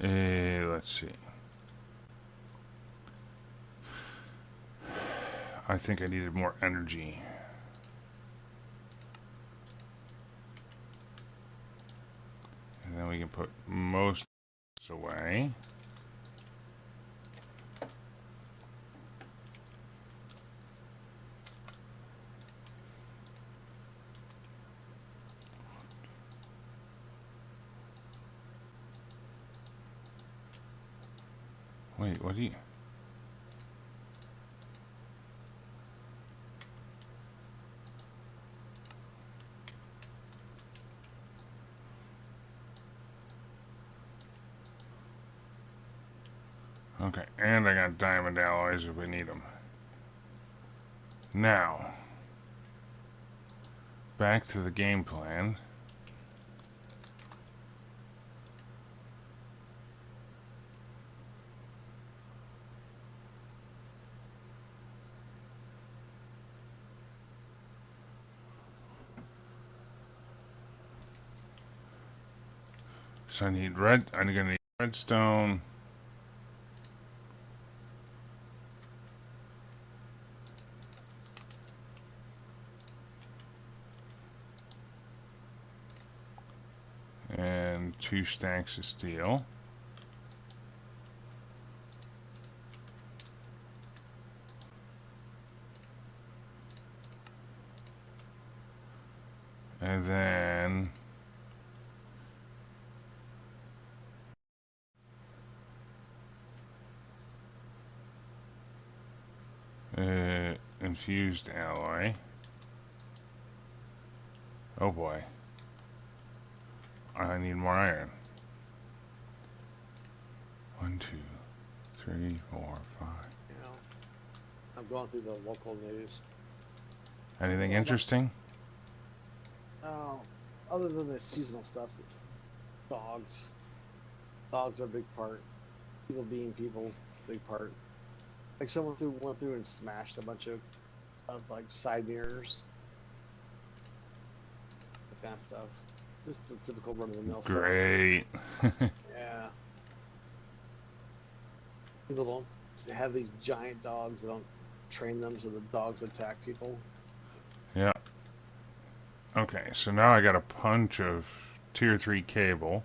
Let's see. I think I needed more energy. And then we can put most away. Wait, what do you... Okay, and I got diamond alloys if we need them. Now, back to the game plan. So I need red, I'm gonna need redstone. And 2 stacks of steel. And then infused alloy. Oh boy. I need more iron. 1, 2, 3, 4, 5. You know, I'm going through the local news. Anything interesting? Other than the seasonal stuff, dogs. Dogs are a big part. People being people, big part. Like someone went through and smashed a bunch of like side mirrors, that kind of stuff. Just the typical run of the mill stuff. Great. Yeah. People don't have these giant dogs. They don't train them so the dogs attack people. Yeah. Okay, so now I got a bunch of tier 3 cable,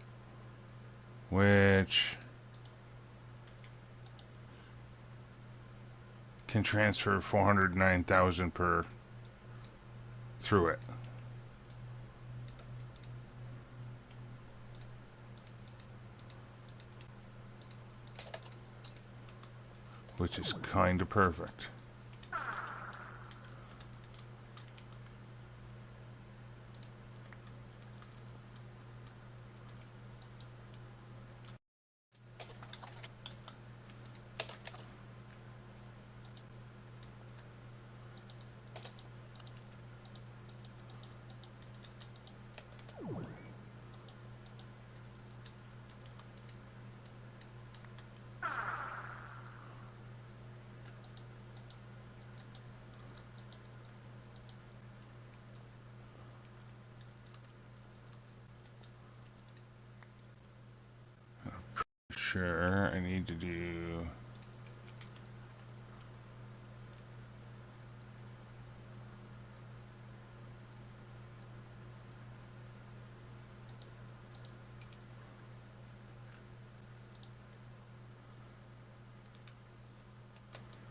which can transfer 409,000 per through it. Which is kind of perfect. Sure, I need to do...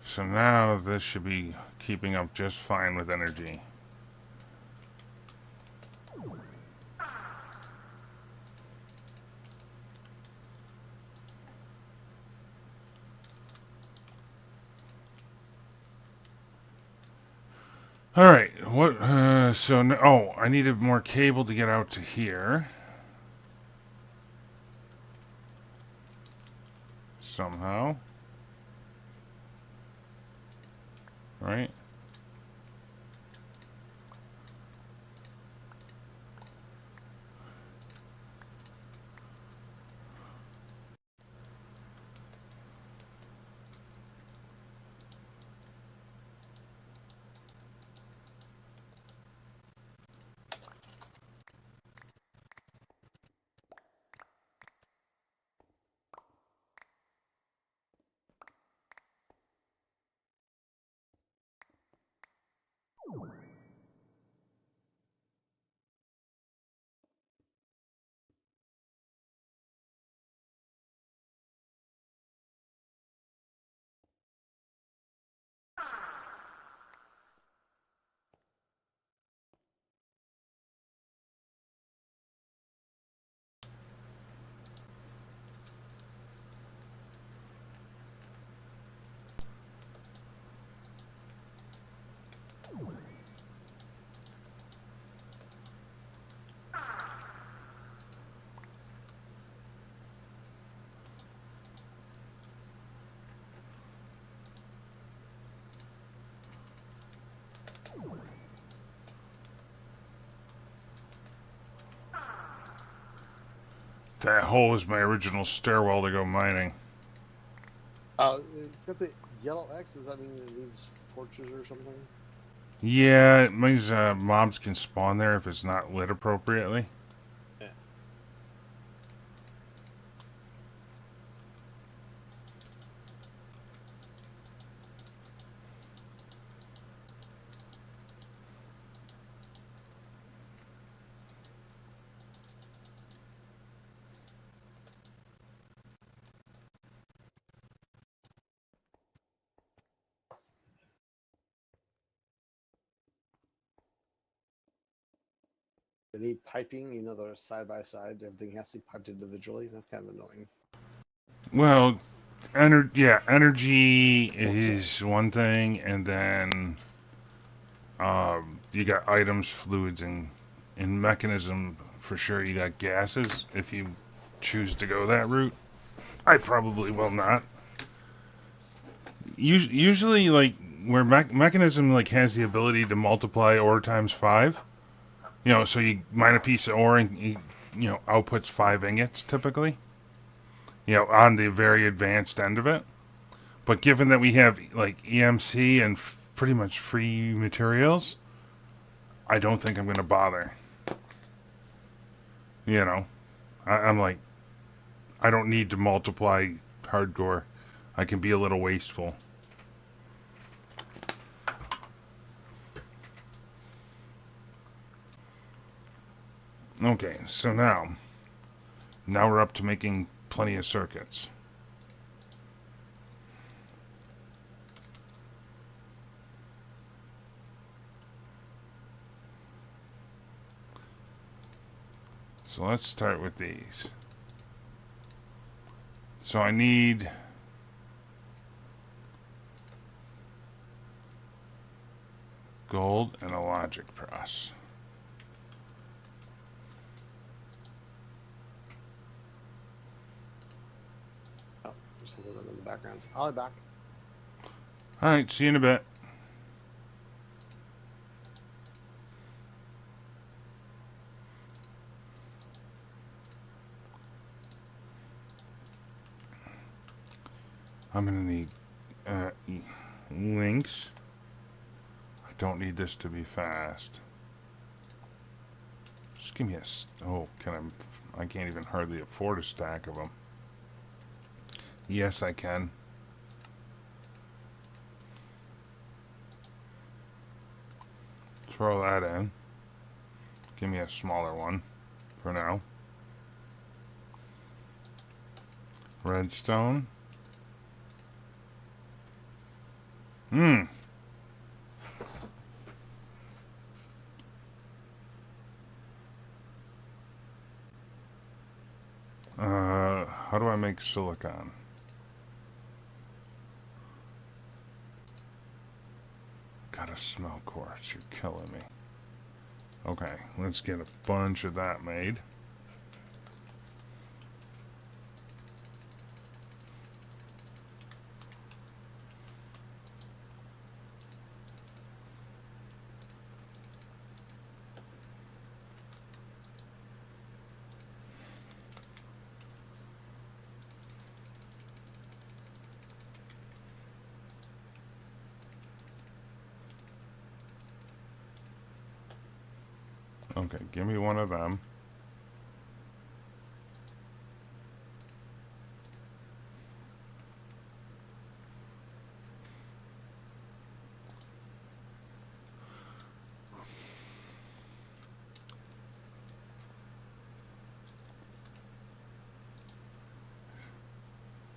So now this should be keeping up just fine with energy. Alright, what, oh, I needed more cable to get out to here. Somehow. Right? That hole was my original stairwell to go mining. It's got the yellow X. Does that mean it needs torches or something? Yeah, it means mobs can spawn there if it's not lit appropriately. Yeah. They need piping. You know, they're side by side. Everything has to be piped individually. That's kind of annoying. Well, energy Oh, is one thing, and then you got items, fluids, and mechanism for sure. You got gases if you choose to go that route. I probably will not. Usually, like where mechanism like has the ability to multiply ore times 5. So you mine a piece of ore and outputs 5 ingots typically. On the very advanced end of it. But given that we have like EMC and pretty much free materials, I don't think I'm going to bother. You know, I'm like, I don't need to multiply hardcore. I can be a little wasteful. Okay, so now we're up to making plenty of circuits. So let's start with these. So I need gold and a logic press. Oh, there's something in the background. I'll be back. All right, see you in a bit. I'm gonna need links. I don't need this to be fast. Just give me a. Oh, can I can't even hardly afford a stack of them. Yes, I can. Throw that in. Give me a smaller one for now. Redstone. Hmm. How do I make silicon? Gotta smell quartz. You're killing me. Okay, let's get a bunch of that made. Okay, give me one of them.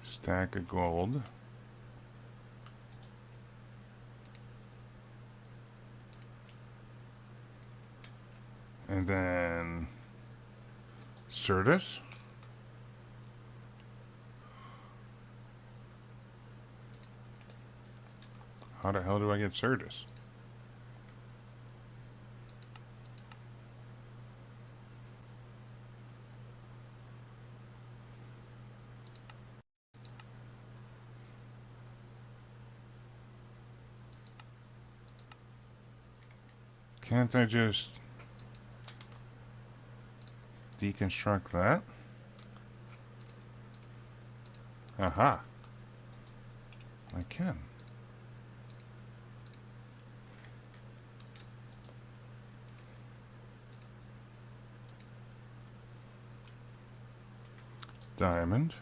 Stack of gold. And then Certus. How the hell do I get Certus? Can't I just deconstruct that? Aha. I can. Diamond.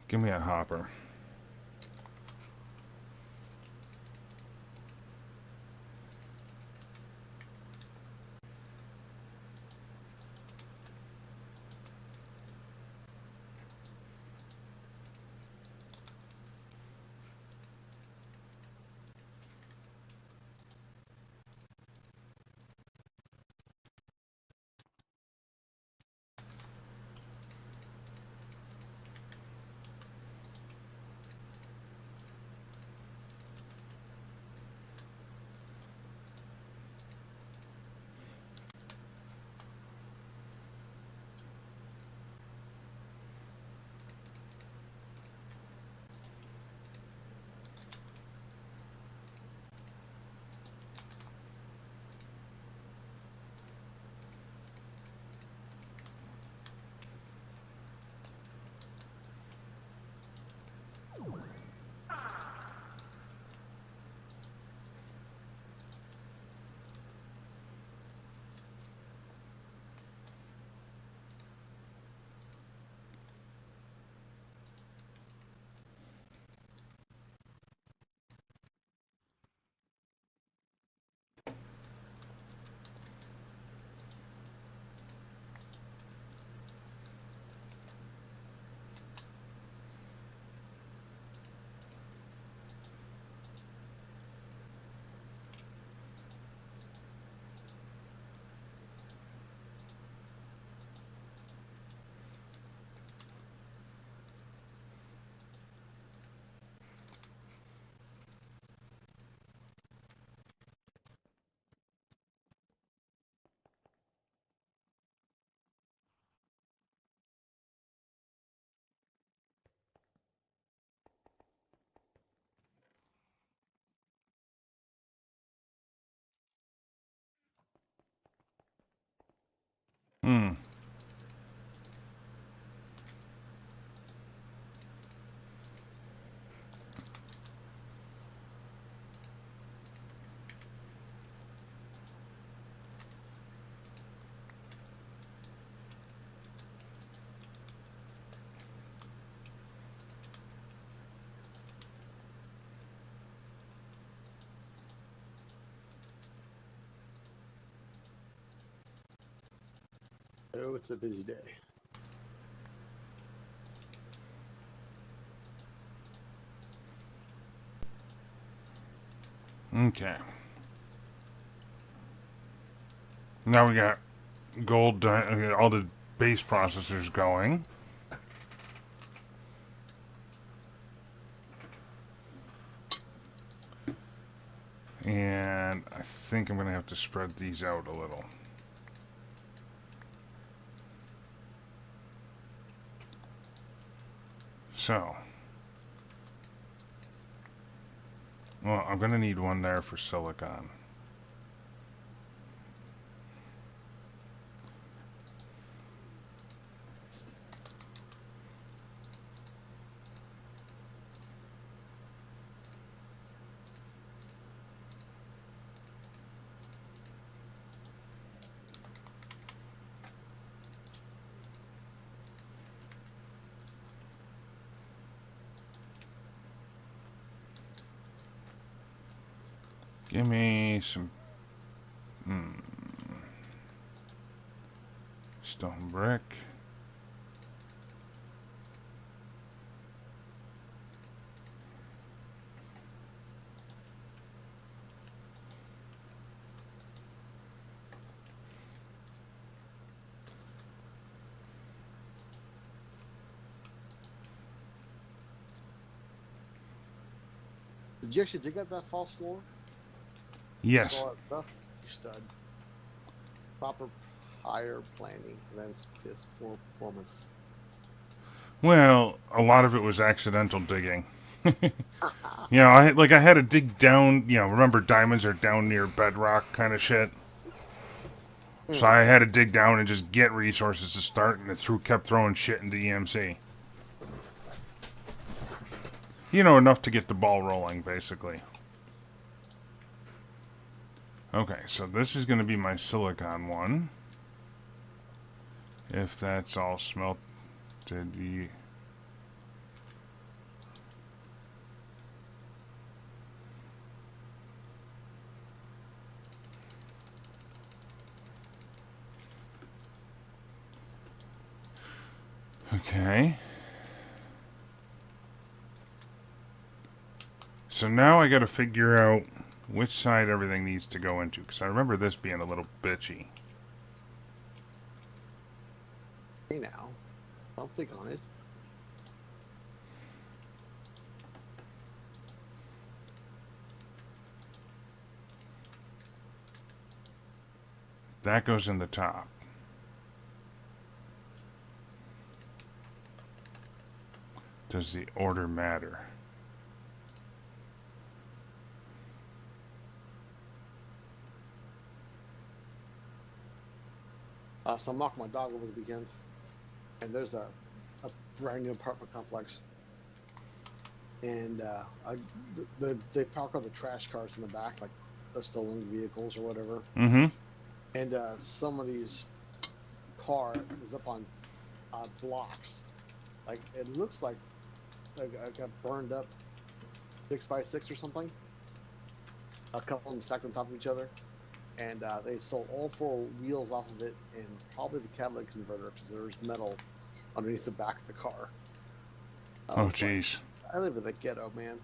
Give me a hopper. Hmm. Oh, it's a busy day. Okay. Now we got all the base processors going. And I think I'm going to have to spread these out a little. So, well, I'm going to need one there for silicon. Give me some stone brick. Did you actually dig up that false floor? Yes. All that stuff? You stud. Proper higher planning prevents piss poor performance. Well, a lot of it was accidental digging. I had to dig down. Remember diamonds are down near bedrock kind of shit. So I had to dig down and just get resources to start, and it kept throwing shit into EMC. Enough to get the ball rolling, basically. Okay, so this is going to be my silicon one. If that's all smelted. Okay. So now I got to figure out which side everything needs to go into, because I remember this being a little bitchy. Hey now, I'll click on it. That goes in the top. Does the order matter? So I'm walking my dog over the weekend, and there's a brand new apartment complex, and they park all the trash cars in the back, like the stolen vehicles or whatever. Mm-hmm. And somebody's car was up on blocks, like it looks like got burned up 6x6 or something. A couple of them stacked on top of each other. And they stole all four wheels off of it and probably the catalytic converter because there was metal underneath the back of the car. Oh, jeez. I live in a ghetto, man.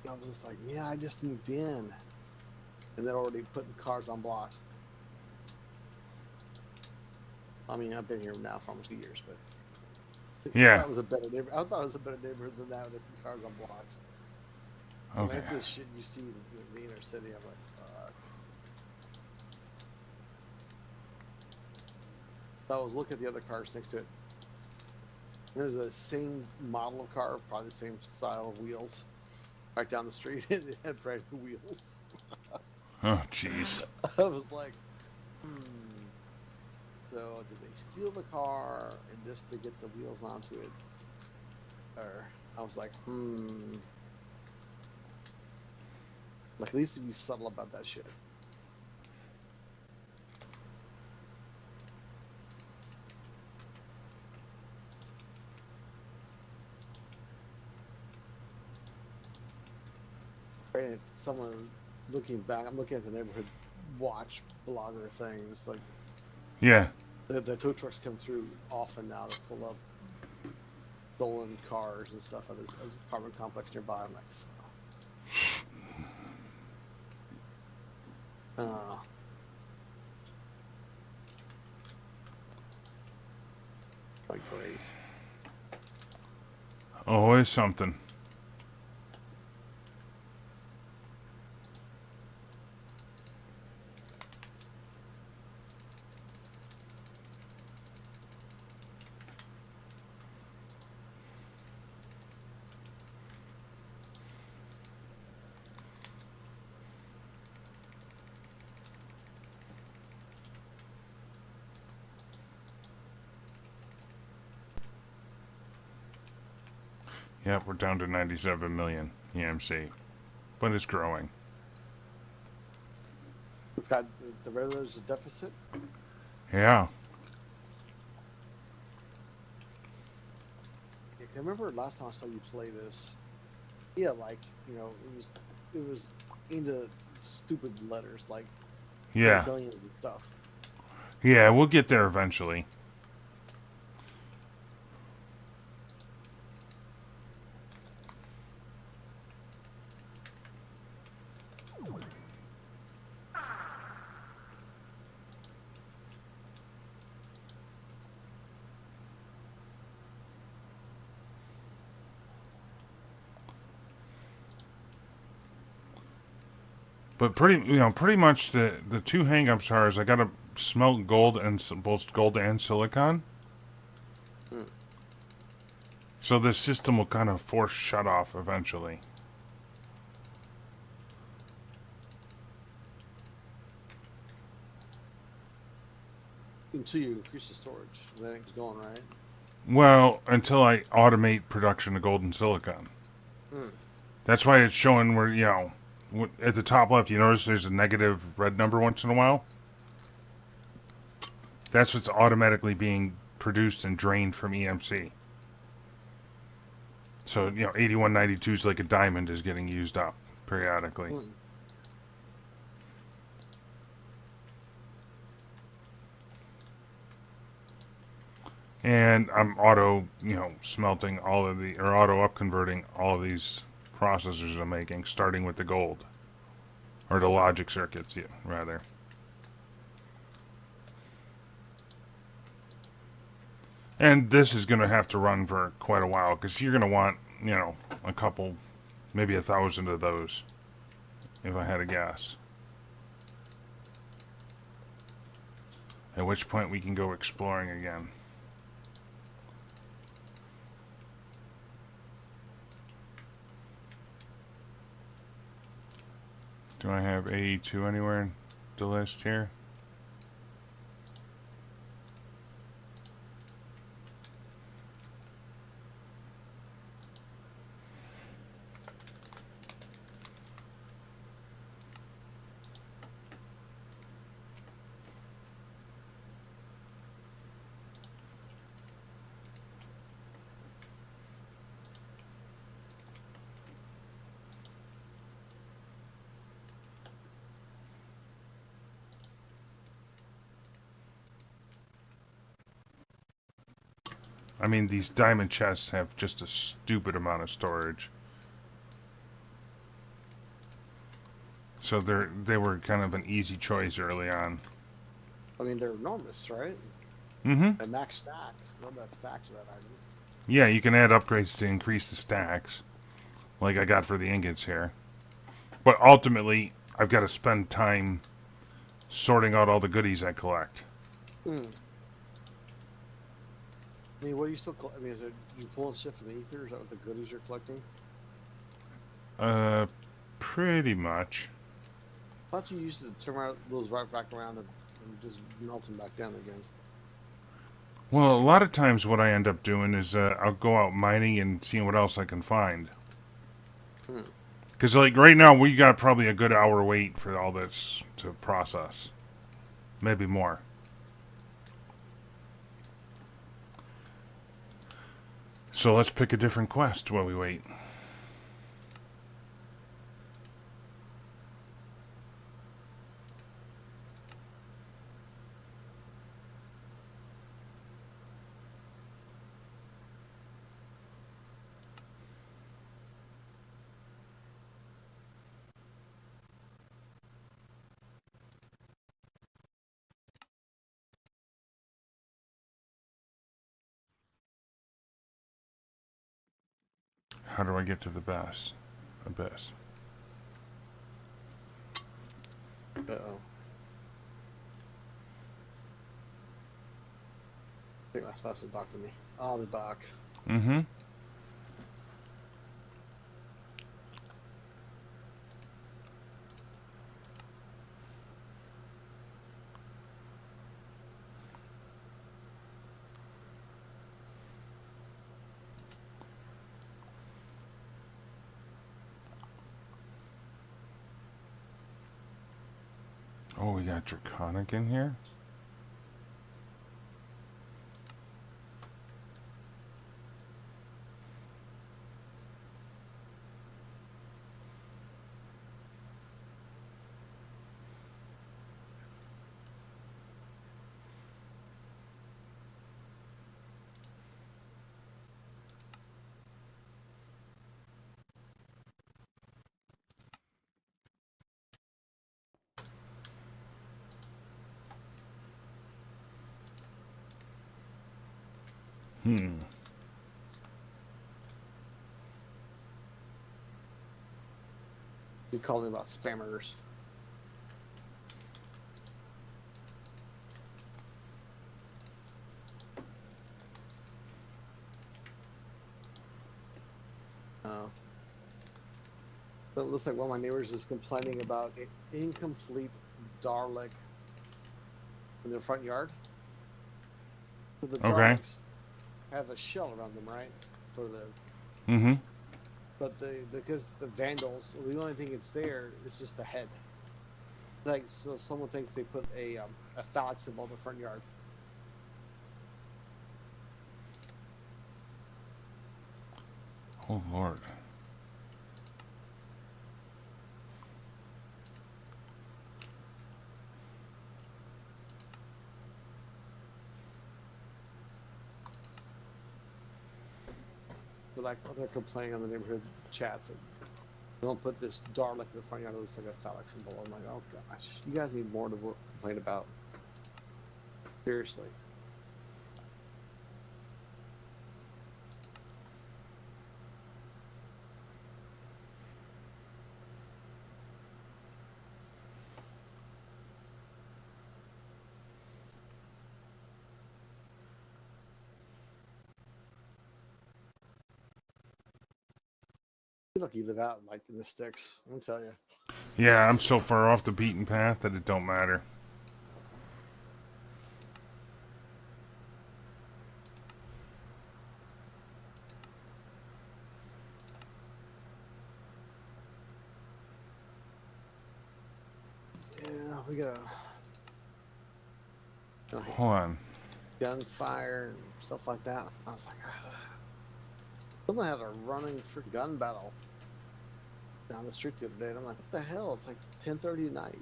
I was just like, yeah, I just moved in. And they're already putting cars on blocks. I mean, I've been here now for almost 2 years, but yeah, I thought it was a better neighborhood. I thought it was a better neighborhood than that. They put cars on blocks. Okay. That's the shit you see in the inner city. I'm like, fuck. So I was looking at the other cars next to it. There's the same model of car, probably the same style of wheels, right down the street, and it had brand new wheels. Oh, jeez. I was like, So did they steal the car and just to get the wheels onto it? Or I was like, Like, at least be subtle about that shit. Right, someone looking back, I'm looking at the neighborhood watch blogger thing. It's like, yeah, the tow trucks come through often now to pull up stolen cars and stuff at this apartment complex nearby. I'm like, like great. always something. Yep, we're down to 97 million EMC, but it's growing. It's got the there's a deficit. Yeah. I remember last time I saw you play this. Yeah, like it was into stupid letters like Italians and stuff. Yeah, we'll get there eventually. But pretty much the two hang-ups are is I got to smelt gold and both gold and silicon. Mm. So this system will kind of force shut off eventually. Until you increase the storage, then it's going right. Well, until I automate production of gold and silicon. Mm. That's why it's showing where, at the top left, you notice there's a negative red number once in a while? That's what's automatically being produced and drained from EMC. So, 8192 is like a diamond is getting used up periodically. Mm. And I'm auto, smelting or auto up converting all of these processors I'm making, starting with the gold. Or the logic circuits, yeah, rather. And this is going to have to run for quite a while because you're going to want, a couple, maybe 1,000 of those, if I had to guess. At which point we can go exploring again. Do I have A2 anywhere in the list here? I mean, these diamond chests have just a stupid amount of storage. So they were kind of an easy choice early on. I mean, they're enormous, right? Mm-hmm. And max stack. Love that stacks of that item. Yeah, you can add upgrades to increase the stacks, like I got for the ingots here. But ultimately, I've got to spend time sorting out all the goodies I collect. Mm. I mean, what are you still? I mean, is it you pull and shift from ether? Is that what the goodies you're collecting? Uh, Pretty much. I thought you used to turn those right back around and just melt them back down again. Well, a lot of times what I end up doing is I'll go out mining and seeing what else I can find. Hmm. Because like right now we got probably a good hour wait for all this to process, maybe more. So let's pick a different quest while we wait. How do I get to the best abyss? Uh-oh. I think my spouse is talking to me. Oh, the dock. Mm-hmm. Oh, we got Draconic in here? Hmm. You called me about spammers. Uh, it looks like one of my neighbors is complaining about an incomplete Dalek in their front yard. So the Okay. Daleks have a shell around them, right? For the Mm-hmm. but because the Vandals, the only thing that's there is just the head. Like so, someone thinks they put a phallic symbol in the front yard. Oh Lord. They're like, oh, they're complaining on the neighborhood chats. And don't put this Dalek in the front yard. It looks like a phallic symbol. I'm like, oh gosh, you guys need more to complain about. Seriously. You're lucky you live out like in the sticks. I'm gonna tell you. Yeah, I'm so far off the beaten path that it don't matter. Yeah, we got Hold on. gunfire and stuff like that. I was like, someone had a running for gun battle down the street the other day, and I'm like, what the hell? It's like 10:30 at night.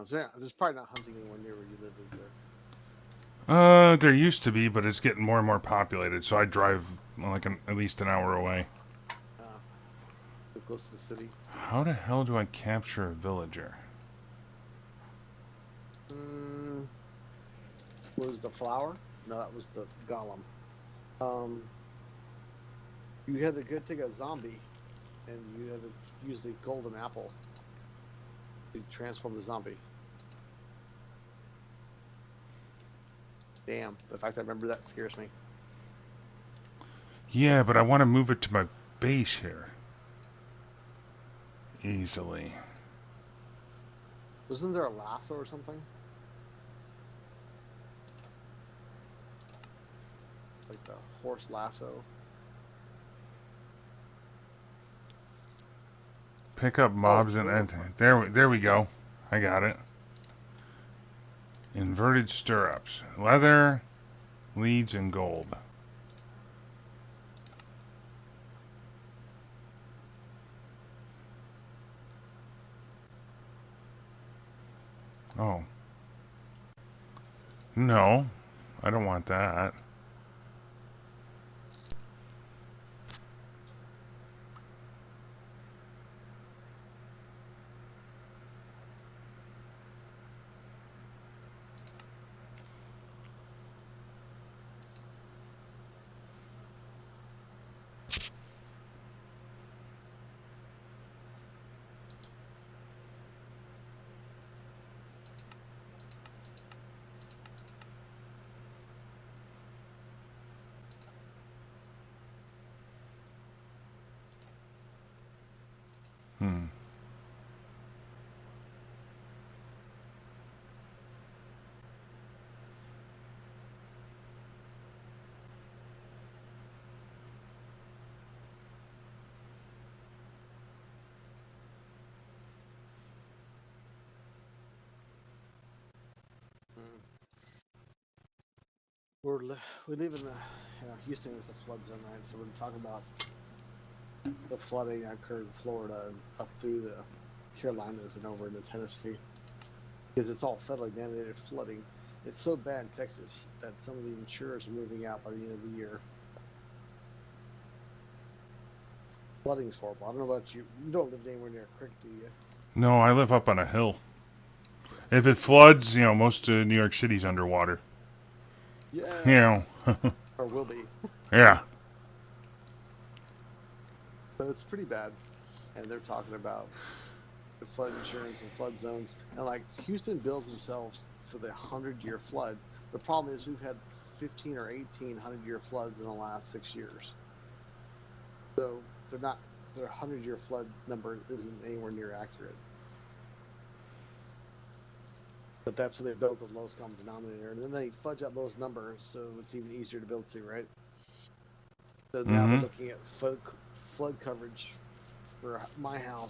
So yeah, there's probably not hunting anywhere near where you live, is there? There used to be, but it's getting more and more populated, so I drive like at least an hour away. Uh, so close to the city. How the hell do I capture a villager? What was the flower? No, that was the golem. Um, you had to go take a zombie, and you had to use the golden apple to transform the zombie. Damn, the fact I remember that scares me. Yeah, but I want to move it to my base here. Easily. Wasn't there a lasso or something? Like the horse lasso? Pick up mobs and enter. There we go. I got it. Inverted stirrups. Leather, leads, and gold. Oh. No. I don't want that. Hmm. Mm. We live in the Houston is the flood zone, right? So we're talking about the flooding that occurred in Florida and up through the Carolinas and over into Tennessee because it's all federally mandated flooding. It's so bad in Texas that some of the insurers are moving out by the end of the year. Flooding's horrible. I don't know about you. You don't live anywhere near a creek, do you? No, I live up on a hill. if it floods, most of New York City's underwater. You Yeah, know, or will be. yeah. So it's pretty bad. And they're talking about the flood insurance and flood zones. And like Houston bills themselves for the 100-year flood. The problem is we've had 15 or 18 100-year floods in the last 6 years. So they're not, their 100-year flood number isn't anywhere near accurate. But that's what they built the lowest common denominator. And then they fudge out those numbers so it's even easier to build to, right? So now they're Mm-hmm. looking at flood coverage for my house